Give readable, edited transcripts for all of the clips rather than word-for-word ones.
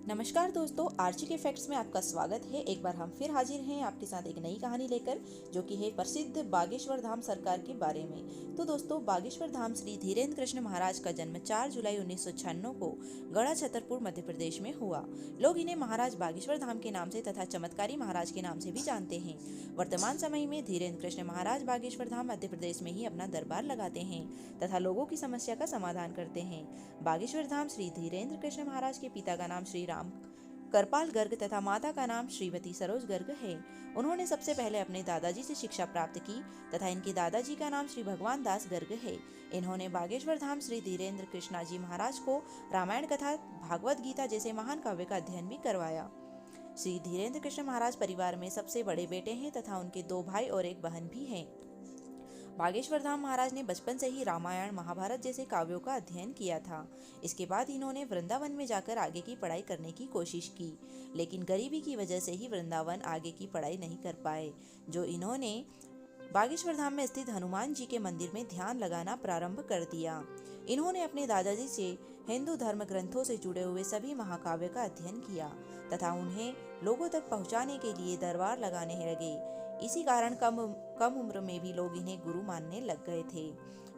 नमस्कार दोस्तों, आर्ची के फैक्ट्स में आपका स्वागत है। एक बार हम फिर हाजिर हैं आपके साथ एक नई कहानी लेकर, जो कि है प्रसिद्ध बागेश्वर धाम सरकार के बारे में। तो दोस्तों, बागेश्वर धाम श्री धीरेन्द्र कृष्ण महाराज का जन्म 4 जुलाई 1996 को गढ़ा छतरपुर मध्य प्रदेश में हुआ। लोग इन्हें महाराज बागेश्वर धाम के नाम से तथा चमत्कारी महाराज के नाम से भी जानते हैं। वर्तमान समय में धीरेन्द्र कृष्ण महाराज बागेश्वर धाम मध्य प्रदेश में ही अपना दरबार लगाते हैं तथा लोगों की समस्या का समाधान करते हैं। बागेश्वर धाम श्री धीरेन्द्र कृष्ण महाराज के पिता का नाम श्री राम करपाल गर्ग तथा माता का नाम श्रीमती सरोज गर्ग है। उन्होंने सबसे पहले अपने दादाजी से शिक्षा प्राप्त की तथा इनके दादाजी का नाम श्री भगवान दास गर्ग है। इन्होंने बागेश्वर धाम श्री धीरेन्द्र कृष्णा जी महाराज को रामायण कथा, भागवत गीता जैसे महान काव्य का अध्ययन भी करवाया। श्री धीरेन्द्र कृष्ण महाराज परिवार में सबसे बड़े बेटे हैं तथा उनके 2 भाई और 1 बहन भी हैं। बागेश्वर धाम महाराज ने बचपन से ही रामायण, महाभारत जैसे काव्यों का अध्ययन किया था। इसके बाद इन्होंने वृंदावन में जाकर आगे की पढ़ाई करने की कोशिश की, लेकिन गरीबी की वजह से ही वृंदावन आगे की पढ़ाई नहीं कर पाए। जो इन्होंने बागेश्वर धाम में स्थित हनुमान जी के मंदिर में ध्यान लगाना प्रारंभ कर दिया। इन्होंने अपने दादाजी से हिंदू धर्म ग्रंथों से जुड़े हुए सभी महाकाव्य का अध्ययन किया तथा उन्हें लोगों तक पहुंचाने के लिए दरबार लगाने लगे। इसी कारण कम उम्र में भी लोग इन्हें गुरु मानने लग गए थे।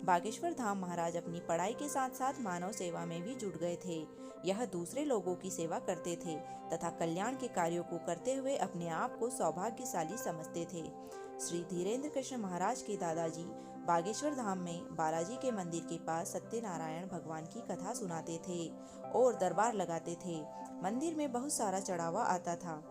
बागेश्वर धाम महाराज अपनी पढ़ाई के साथ साथ मानव सेवा में भी जुट गए थे। यह दूसरे लोगों की सेवा करते थे तथा कल्याण के कार्यों को करते हुए अपने आप को सौभाग्यशाली समझते थे। श्री धीरेन्द्र कृष्ण महाराज के दादाजी बागेश्वर धाम में बालाजी के मंदिर के पास सत्यनारायण भगवान की कथा सुनाते थे और दरबार लगाते थे। मंदिर में बहुत सारा चढ़ावा आता था।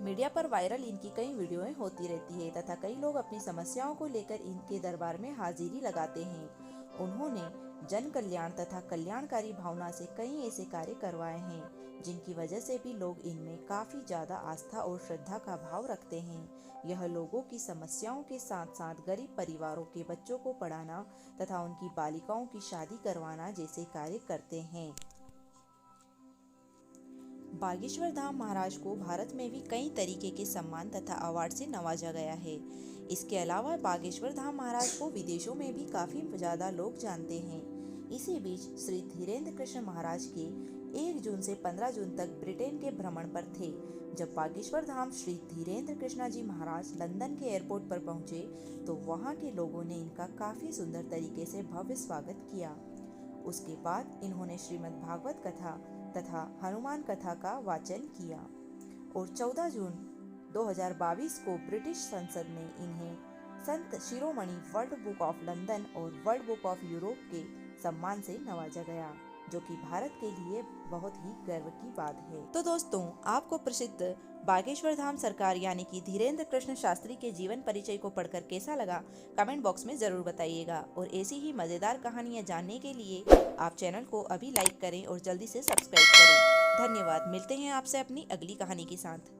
मीडिया पर वायरल इनकी कई वीडियोएं होती रहती है तथा कई लोग अपनी समस्याओं को लेकर इनके दरबार में हाजिरी लगाते हैं। उन्होंने जन कल्याण तथा कल्याणकारी भावना से कई ऐसे कार्य करवाए हैं जिनकी वजह से भी लोग इनमें काफी ज्यादा आस्था और श्रद्धा का भाव रखते हैं। यह लोगों की समस्याओं के साथ साथ गरीब परिवारों के बच्चों को पढ़ाना तथा उनकी बालिकाओं की शादी करवाना जैसे कार्य करते हैं। बागेश्वर धाम महाराज को भारत में भी कई तरीके के सम्मान तथा अवार्ड से नवाजा गया है। इसके अलावा बागेश्वर धाम महाराज को विदेशों में भी काफी ज्यादा लोग जानते हैं। इसी बीच श्री धीरेन्द्र कृष्ण महाराज के 1 जून से 15 जून तक ब्रिटेन के भ्रमण पर थे। जब बागेश्वर धाम श्री धीरेन्द्र कृष्णा जी महाराज लंदन के एयरपोर्ट पर पहुंचे तो वहां के लोगों ने इनका काफी सुंदर तरीके से भव्य स्वागत किया। उसके बाद इन्होंने श्रीमद् भागवत कथा तथा हनुमान कथा का वाचन किया और 14 जून 2022 को ब्रिटिश संसद ने इन्हें Sant Shiromani world book of London और वर्ल्ड बुक ऑफ यूरोप के सम्मान से नवाजा गया, जो कि भारत के लिए बहुत ही गर्व की बात है। तो दोस्तों, आपको प्रसिद्ध बागेश्वर धाम सरकार यानी कि धीरेन्द्र कृष्ण शास्त्री के जीवन परिचय को पढ़कर कैसा लगा, कमेंट बॉक्स में जरूर बताइएगा। और ऐसी ही मजेदार कहानियां जानने के लिए आप चैनल को अभी लाइक करें और जल्दी से सब्सक्राइब करें। धन्यवाद। मिलते हैं आपसे अपनी अगली कहानी के साथ।